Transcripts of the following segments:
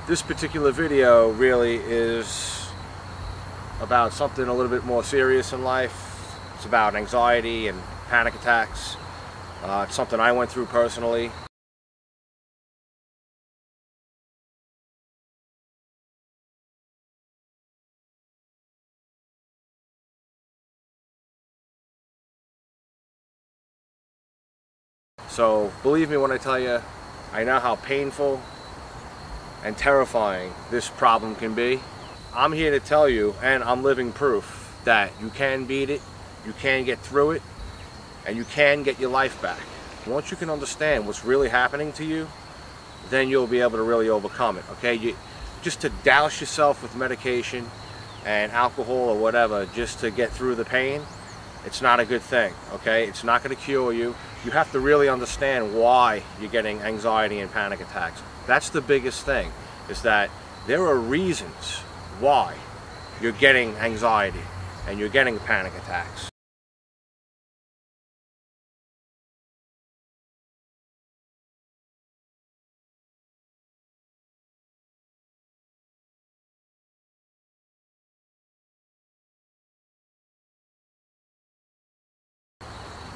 This particular video really is about something a little bit more serious in life. It's about anxiety and panic attacks. It's something I went through personally. So believe me when I tell you, I know how painful and terrifying this problem can be. I'm here to tell you, and I'm living proof, that you can beat it, you can get through it, and you can get your life back. Once you can understand what's really happening to you, then you'll be able to really overcome it, okay? Just to douse yourself with medication and alcohol or whatever just to get through the pain, it's not a good thing, okay? It's not going to cure you. You have to really understand why you're getting anxiety and panic attacks. That's the biggest thing, is that there are reasons why you're getting anxiety and you're getting panic attacks.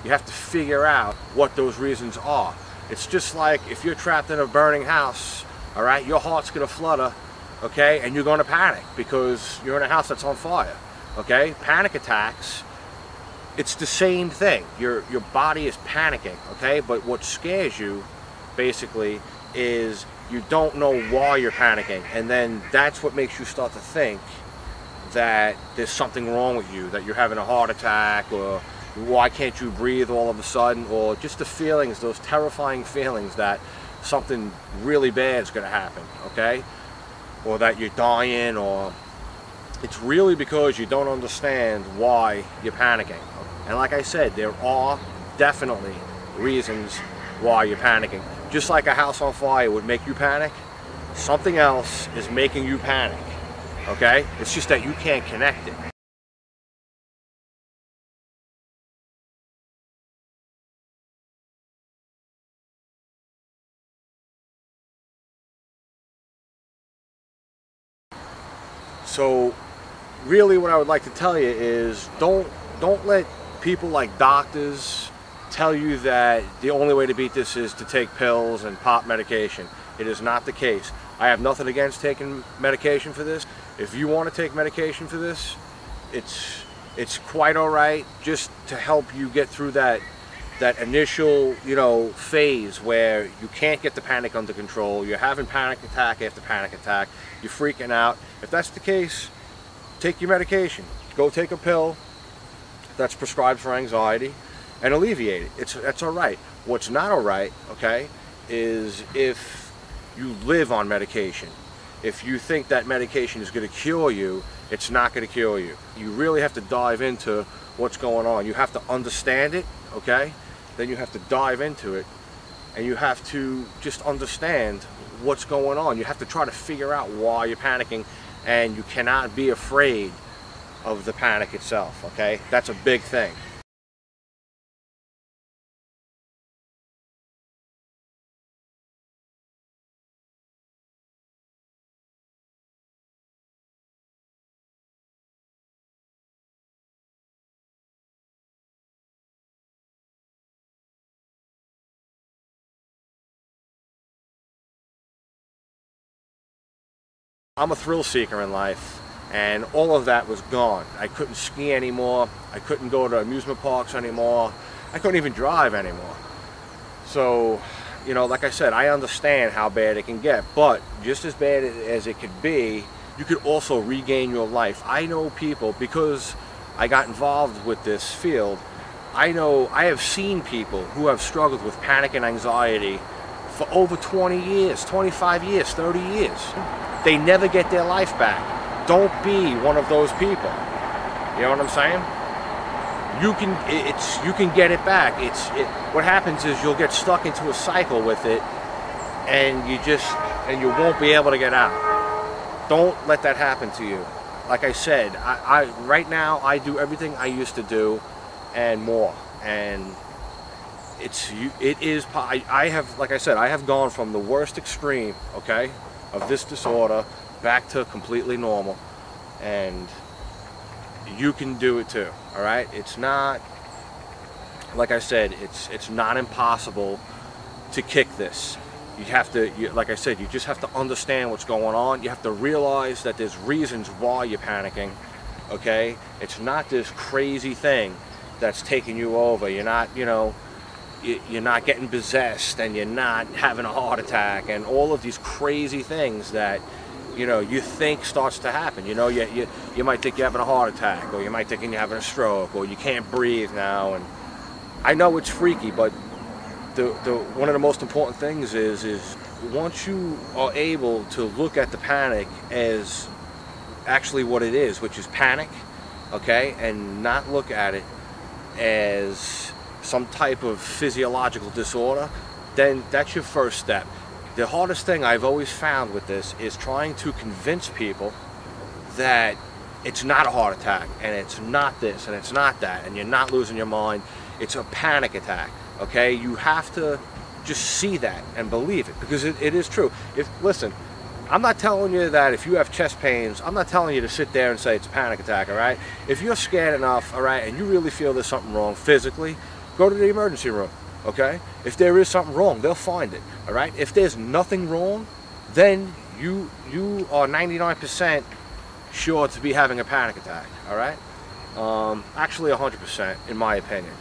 You have to figure out what those reasons are. It's just like if you're trapped in a burning house, all right, your heart's going to flutter, okay, and you're going to panic because you're in a house that's on fire, okay? Panic attacks, it's the same thing. Your body is panicking, okay? But what scares you, basically, is you don't know why you're panicking, and then that's what makes you start to think that there's something wrong with you, that you're having a heart attack, or why can't you breathe all of a sudden, or just the feelings, those terrifying feelings that something really bad is going to happen, okay? Or that you're dying, or it's really because you don't understand why you're panicking. And like I said, there are definitely reasons why you're panicking. Just like a house on fire would make you panic, something else is making you panic, okay? It's just that you can't connect it. So really what I would like to tell you is don't let people like doctors tell you that the only way to beat this is to take pills and pop medication. It is not the case. I have nothing against taking medication for this. If you want to take medication for this, it's quite all right, just to help you get through that initial, phase where you can't get the panic under control. You're having panic attack after panic attack. You're freaking out. If that's the case, take your medication. Go take a pill that's prescribed for anxiety and alleviate it. That's all right. What's not all right, okay, is if you live on medication. If you think that medication is going to cure you, it's not going to cure you. You really have to dive into what's going on. You have to understand it, okay? Then you have to dive into it, and you have to just understand what's going on. You have to try to figure out why you're panicking, and you cannot be afraid of the panic itself, okay? That's a big thing. I'm a thrill seeker in life, and all of that was gone. I couldn't ski anymore. I couldn't go to amusement parks anymore. I couldn't even drive anymore. So, like I said, I understand how bad it can get, but just as bad as it could be, you could also regain your life. I know people, because I got involved with this field, I have seen people who have struggled with panic and anxiety for over 20 years, 25 years, 30 years. They never get their life back. Don't be one of those people. You know what I'm saying? You can get it back. What happens is you'll get stuck into a cycle with it, and you won't be able to get out. Don't let that happen to you. Like I said, right now I do everything I used to do and more. And I have, like I said, I have gone from the worst extreme, okay, of this disorder back to completely normal, and you can do it too. All right, it's not, like I said, it's not impossible to kick this. You have to, like I said, you just have to understand what's going on. You have to realize that there's reasons why you're panicking. Okay, it's not this crazy thing that's taking you over. You're not, you know, you're not getting possessed, and you're not having a heart attack, and all of these crazy things that, you know, you think starts to happen. You know, you might think you're having a heart attack, or you might think you're having a stroke, or you can't breathe now. And I know it's freaky, but one of the most important things is once you are able to look at the panic as actually what it is, which is panic, okay, and not look at it as some type of physiological disorder, then that's your first step. The hardest thing I've always found with this is trying to convince people that it's not a heart attack, and it's not this, and it's not that, and you're not losing your mind. It's a panic attack, okay? You have to just see that and believe it, because it is true. Listen, I'm not telling you that if you have chest pains, I'm not telling you to sit there and say it's a panic attack, all right? If you're scared enough, all right, and you really feel there's something wrong physically, go to the emergency room, okay? If there is something wrong, they'll find it, all right? If there's nothing wrong, then you are 99% sure to be having a panic attack, all right? Actually 100%, in my opinion.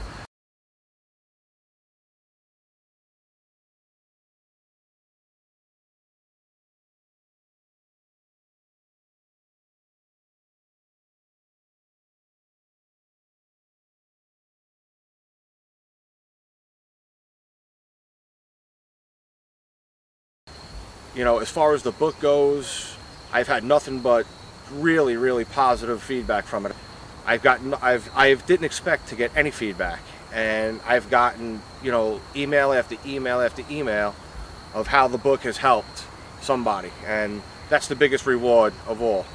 You know, as far as the book goes, I've had nothing but really, really positive feedback from it. I didn't expect to get any feedback, and I've gotten, you know, email after email after email of how the book has helped somebody, and that's the biggest reward of all,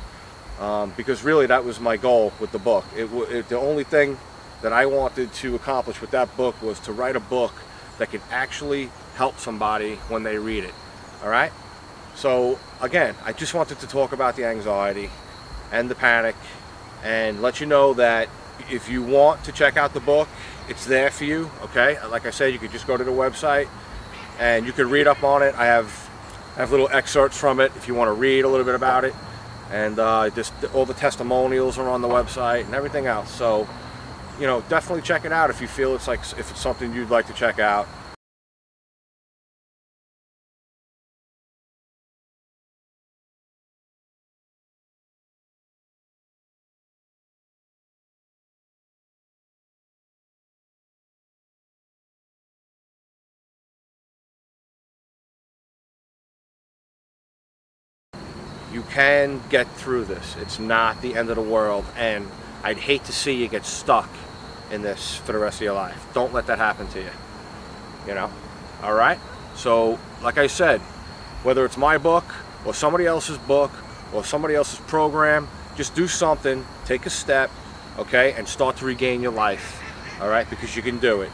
because really that was my goal with the book. The only thing that I wanted to accomplish with that book was to write a book that could actually help somebody when they read it. All right? So again, I just wanted to talk about the anxiety and the panic, and let you know that if you want to check out the book, it's there for you, okay? Like I said, you could just go to the website and you could read up on it. I have little excerpts from it if you want to read a little bit about it, and just all the testimonials are on the website and everything else. So, you know, definitely check it out if you feel if it's something you'd like to check out. You can get through this. It's not the end of the world, and I'd hate to see you get stuck in this for the rest of your life. Don't let that happen to you, you know? All right? So, like I said, whether it's my book or somebody else's book or somebody else's program, just do something, take a step, okay, and start to regain your life, all right? Because you can do it.